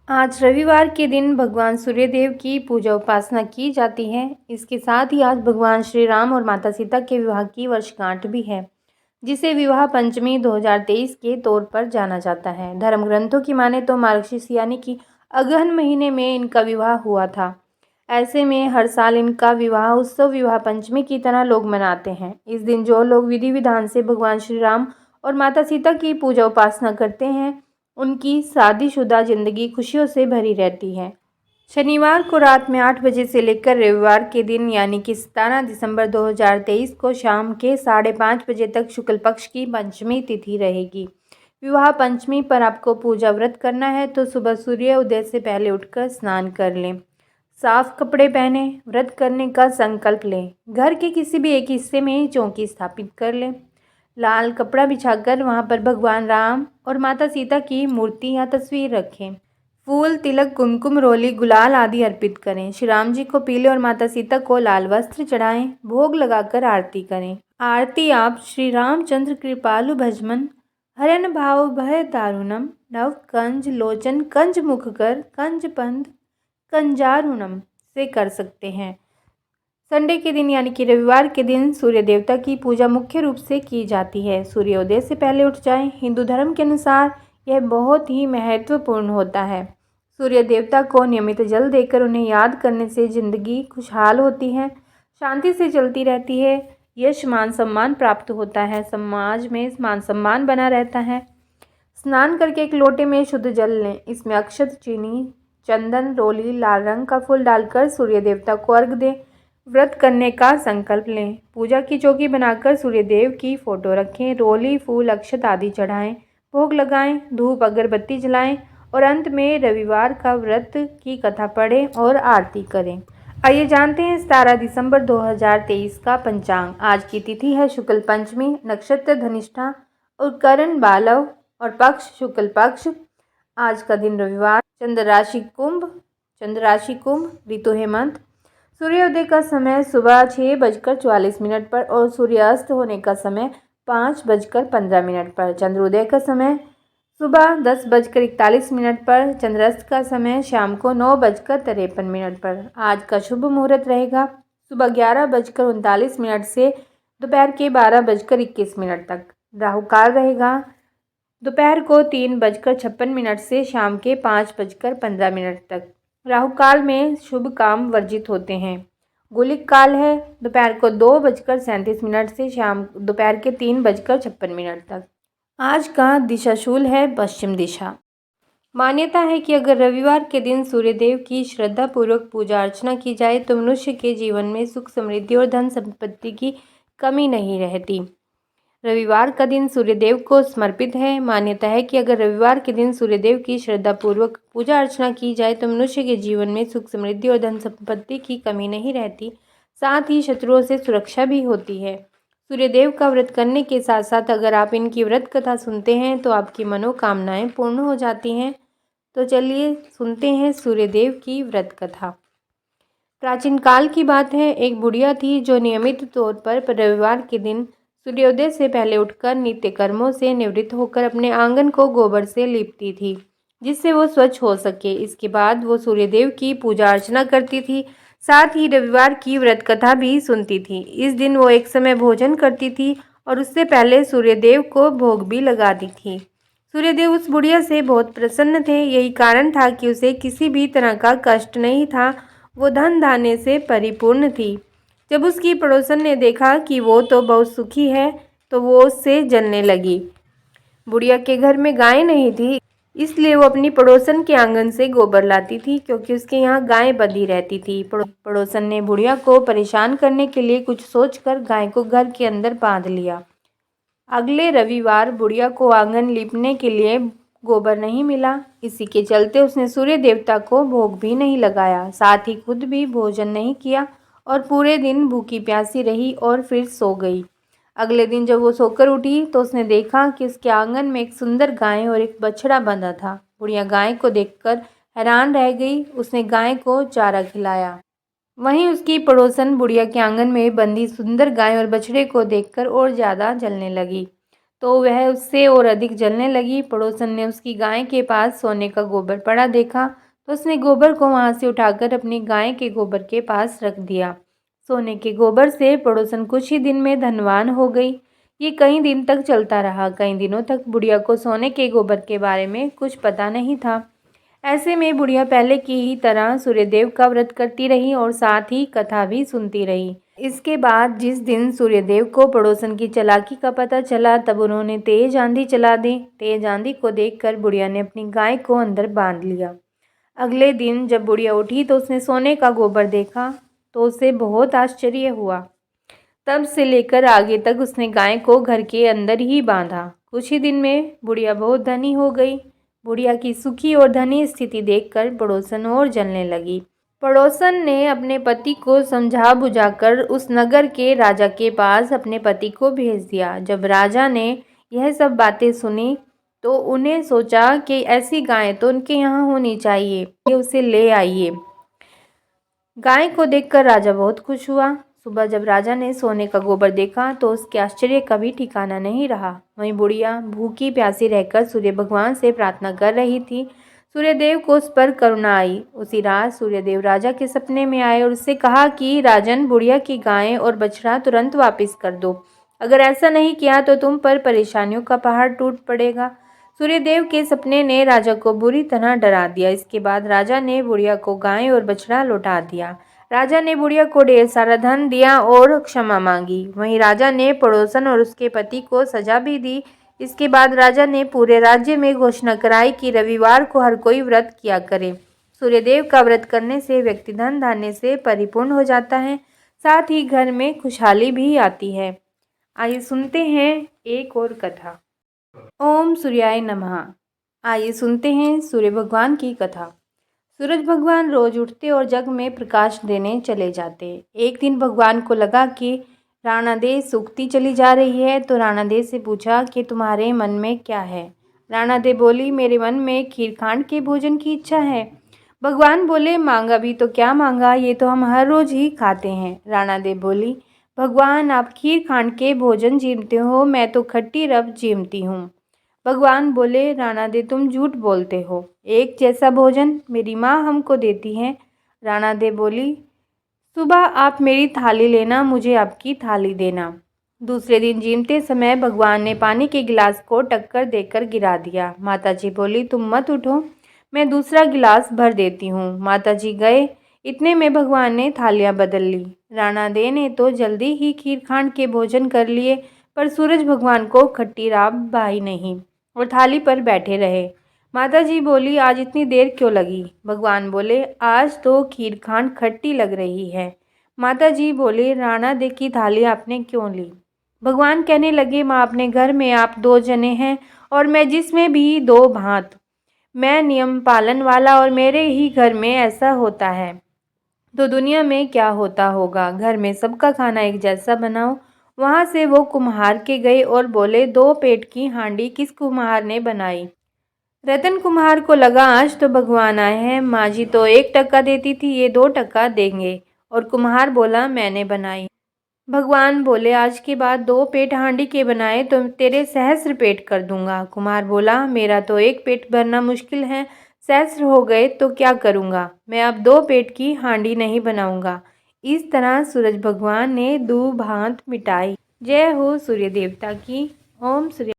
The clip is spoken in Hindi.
आज रविवार के दिन भगवान सूर्यदेव की पूजा उपासना की जाती है। इसके साथ ही आज भगवान श्री राम और माता सीता के विवाह की वर्षगांठ भी है, जिसे विवाह पंचमी 2023 के तौर पर जाना जाता है। धर्म ग्रंथों की माने तो मार्गशीर्ष यानी कि अगहन महीने में इनका विवाह हुआ था। ऐसे में हर साल इनका विवाह उत्सव विवाह पंचमी की तरह लोग मनाते हैं। इस दिन जो लोग विधि विधान से भगवान श्री राम और माता सीता की पूजा उपासना करते हैं, उनकी शादीशुदा जिंदगी खुशियों से भरी रहती है। शनिवार को रात में 8 बजे से लेकर रविवार के दिन यानी कि 17 दिसंबर 2023 को शाम के 5:30 बजे तक शुक्ल पक्ष की पंचमी तिथि रहेगी। विवाह पंचमी पर आपको पूजा व्रत करना है तो सुबह सूर्य उदय से पहले उठकर स्नान कर लें, साफ कपड़े पहने, व्रत करने का संकल्प लें। घर के किसी भी एक हिस्से में चौकी स्थापित कर लें। लाल कपड़ा बिछाकर वहां पर भगवान राम और माता सीता की मूर्ति या तस्वीर रखें। फूल, तिलक, कुमकुम, रोली, गुलाल आदि अर्पित करें। श्री राम जी को पीले और माता सीता को लाल वस्त्र चढ़ाएं। भोग लगाकर आरती करें। आरती आप श्री रामचंद्र कृपालु भजमन हरन भाव भय दारुणम नव कंज लोचन कंज मुखकर कंज पंद कंजारुणम से कर सकते हैं। संडे के दिन यानी कि रविवार के दिन सूर्य देवता की पूजा मुख्य रूप से की जाती है। सूर्योदय से पहले उठ जाएं। हिंदू धर्म के अनुसार यह बहुत ही महत्वपूर्ण होता है। सूर्य देवता को नियमित जल देकर उन्हें याद करने से जिंदगी खुशहाल होती है, शांति से चलती रहती है, यश मान सम्मान प्राप्त होता है, समाज में मान सम्मान बना रहता है। स्नान करके एक लोटे में शुद्ध जल लें। इसमें अक्षत, चीनी, चंदन, रोली, लाल रंग का फूल डालकर सूर्य देवता को अर्घ दें। व्रत करने का संकल्प लें। पूजा की चौकी बनाकर सूर्यदेव की फोटो रखें। रोली, फूल, अक्षत आदि चढ़ाएं। भोग लगाएं, धूप अगरबत्ती जलाएं और अंत में रविवार का व्रत की कथा पढ़ें और आरती करें। आइए जानते हैं 17 दिसंबर 2023 का पंचांग। आज की तिथि है शुक्ल पंचमी, नक्षत्र धनिष्ठा और करण बालव और पक्ष शुक्ल पक्ष। आज का दिन रविवार। चंद्र राशि कुंभ, ऋतु हेमंत। सूर्योदय का समय सुबह 6:44 पर और सूर्यास्त होने का समय 5:15 पर। चंद्रोदय का समय सुबह 10:41 पर। चंद्रास्त का समय शाम को 9:53 पर। आज का शुभ मुहूर्त रहेगा सुबह 11:39 से दोपहर के 12:21 तक। राहु काल रहेगा दोपहर को 3:56 से शाम के 5:15 तक। राहु काल में शुभ काम वर्जित होते हैं। गुलिक काल है दोपहर को 2:37 से शाम दोपहर के 3:56 तक। आज का दिशाशूल है पश्चिम दिशा। मान्यता है कि अगर रविवार के दिन सूर्यदेव की श्रद्धापूर्वक पूजा अर्चना की जाए तो मनुष्य के जीवन में सुख, समृद्धि और धन संपत्ति की कमी नहीं रहती। रविवार का दिन सूर्यदेव को समर्पित है। मान्यता है कि अगर रविवार के दिन सूर्यदेव की श्रद्धापूर्वक पूजा अर्चना की जाए तो मनुष्य के जीवन में सुख, समृद्धि और धन संपत्ति की कमी नहीं रहती, साथ ही शत्रुओं से सुरक्षा भी होती है। सूर्यदेव का व्रत करने के साथ साथ अगर आप इनकी व्रत कथा सुनते हैं तो आपकी मनोकामनाएं पूर्ण हो जाती हैं। तो चलिए सुनते हैं सूर्यदेव की व्रत कथा। प्राचीन काल की बात है, एक बुढ़िया थी जो नियमित तौर पर रविवार के दिन सूर्योदय से पहले उठकर नित्य कर्मों से निवृत्त होकर अपने आंगन को गोबर से लीपती थी, जिससे वो स्वच्छ हो सके। इसके बाद वो सूर्यदेव की पूजा अर्चना करती थी, साथ ही रविवार की व्रत कथा भी सुनती थी। इस दिन वो एक समय भोजन करती थी और उससे पहले सूर्यदेव को भोग भी लगाती थी। सूर्यदेव उस बुढ़िया से बहुत प्रसन्न थे। यही कारण था कि उसे किसी भी तरह का कष्ट नहीं था। वो धन धान्य से परिपूर्ण थी। जब उसकी पड़ोसन ने देखा कि वो तो बहुत सुखी है तो वो उससे जलने लगी। बुढ़िया के घर में गाय नहीं थी, इसलिए वो अपनी पड़ोसन के आंगन से गोबर लाती थी, क्योंकि उसके यहाँ गाय बंधी रहती थी। पड़ोसन ने बुढ़िया को परेशान करने के लिए कुछ सोचकर गाय को घर के अंदर बांध लिया। अगले रविवार बुढ़िया को आंगन लीपने के लिए गोबर नहीं मिला। इसी के चलते उसने सूर्य देवता को भोग भी नहीं लगाया, साथ ही खुद भी भोजन नहीं किया और पूरे दिन भूखी प्यासी रही और फिर सो गई। अगले दिन जब वो सोकर उठी तो उसने देखा कि उसके आंगन में एक सुंदर गाय और एक बछड़ा बंधा था। बुढ़िया गाय को देखकर हैरान रह गई। उसने गाय को चारा खिलाया। वहीं उसकी पड़ोसन बुढ़िया के आंगन में बंधी सुंदर गाय और बछड़े को देखकर और ज़्यादा जलने लगी। तो वह उससे और अधिक जलने लगी। पड़ोसन ने उसकी गाय के पास सोने का गोबर पड़ा देखा तो उसने गोबर को वहां से उठाकर अपनी गाय के गोबर के पास रख दिया। सोने के गोबर से पड़ोसन कुछ ही दिन में धनवान हो गई। ये कई दिन तक चलता रहा। कई दिनों तक बुढ़िया को सोने के गोबर के बारे में कुछ पता नहीं था। ऐसे में बुढ़िया पहले की ही तरह सूर्यदेव का व्रत करती रही और साथ ही कथा भी सुनती रही। इसके बाद जिस दिन सूर्यदेव को पड़ोसन की चालाकी का पता चला तब उन्होंने तेज आंधी चला दी। तेज आंधी को देखकर बुढ़िया ने अपनी गाय को अंदर बांध लिया। अगले दिन जब बुढ़िया उठी तो उसने सोने का गोबर देखा तो उसे बहुत आश्चर्य हुआ। तब से लेकर आगे तक उसने गाय को घर के अंदर ही बांधा। कुछ ही दिन में बुढ़िया बहुत धनी हो गई। बुढ़िया की सुखी और धनी स्थिति देखकर पड़ोसन और जलने लगी। पड़ोसन ने अपने पति को समझा बुझाकर उस नगर के राजा के पास अपने पति को भेज दिया। जब राजा ने यह सब बातें सुनी तो उन्हें सोचा कि ऐसी गाय तो उनके यहाँ होनी चाहिए, ये उसे ले आइए। गाय को देखकर राजा बहुत खुश हुआ। सुबह जब राजा ने सोने का गोबर देखा तो उसके आश्चर्य का भी ठिकाना नहीं रहा। वहीं बुढ़िया भूखी प्यासी रहकर सूर्य भगवान से प्रार्थना कर रही थी। सूर्यदेव को उस पर करुणा आई। उसी रात सूर्यदेव राजा के सपने में आए और उससे कहा कि राजन, बुढ़िया की गाय और बछड़ा तुरंत वापस कर दो। अगर ऐसा नहीं किया तो तुम पर परेशानियों का पहाड़ टूट पड़ेगा। सूर्यदेव के सपने ने राजा को बुरी तरह डरा दिया। इसके बाद राजा ने बुढ़िया को गाय और बछड़ा लौटा दिया। राजा ने बुढ़िया को ढेर सारा धन दिया और क्षमा मांगी। वहीं राजा ने पड़ोसन और उसके पति को सजा भी दी। इसके बाद राजा ने पूरे राज्य में घोषणा कराई कि रविवार को हर कोई व्रत किया करे। सूर्यदेव का व्रत करने से व्यक्ति धन धान्य से परिपूर्ण हो जाता है, साथ ही घर में खुशहाली भी आती है। आइए सुनते हैं एक और कथा। ओम सूर्याय नमः। आइए सुनते हैं सूर्य भगवान की कथा। सूरज भगवान रोज उठते और जग में प्रकाश देने चले जाते। एक दिन भगवान को लगा कि राणा देव सूखती चली जा रही है तो राणा देव से पूछा कि तुम्हारे मन में क्या है। राणा देव बोली, मेरे मन में खीर खांड के भोजन की इच्छा है। भगवान बोले, मांगा भी तो क्या मांगा, ये तो हम हर रोज ही खाते हैं। राणा देव बोली, भगवान आप खीर खांड के भोजन जीमते हो, मैं तो खट्टी रब जीमती हूँ। भगवान बोले, राणा देव तुम झूठ बोलते हो, एक जैसा भोजन मेरी माँ हमको देती है। राणा देव बोली, सुबह आप मेरी थाली लेना, मुझे आपकी थाली देना। दूसरे दिन जीमते समय भगवान ने पानी के गिलास को टक्कर देकर गिरा दिया। माताजी बोली, तुम मत उठो, मैं दूसरा गिलास भर देती हूँ। माताजी गए। इतने में भगवान ने थालियाँ बदल ली। राणा देव ने तो जल्दी ही खीर खांड के भोजन कर लिए, पर सूरज भगवान को खट्टी राब भाई नहीं और थाली पर बैठे रहे। माताजी बोली, आज इतनी देर क्यों लगी? भगवान बोले, आज तो खीर खांड खट्टी लग रही है। माताजी बोले, राणा देव की थाली आपने क्यों ली? भगवान कहने लगे, माँ, अपने घर में आप 2 जने हैं और मैं जिसमें भी 2 भांत। मैं नियम पालन वाला और मेरे ही घर में ऐसा होता है तो दुनिया में क्या होता होगा। घर में सबका खाना एक जैसा बनाओ। वहाँ से वो कुम्हार के गए और बोले, 2 पेट की हांडी किस कुम्हार ने बनाई? रतन कुम्हार को लगा आज तो भगवान आए हैं। माँ जी तो 1 टका देती थी, ये 2 टका देंगे। और कुम्हार बोला, मैंने बनाई। भगवान बोले, आज के बाद 2 पेट हांडी के बनाए तो तेरे सहस्र पेट कर दूंगा। कुम्हार बोला, मेरा तो 1 पेट भरना मुश्किल है, सहस्र हो गए तो क्या करूंगा? मैं अब 2 पेट की हांडी नहीं बनाऊंगा। इस तरह सूरज भगवान ने 2 भांत मिटाई। जय हो सूर्य देवता की। ओम सूर्य।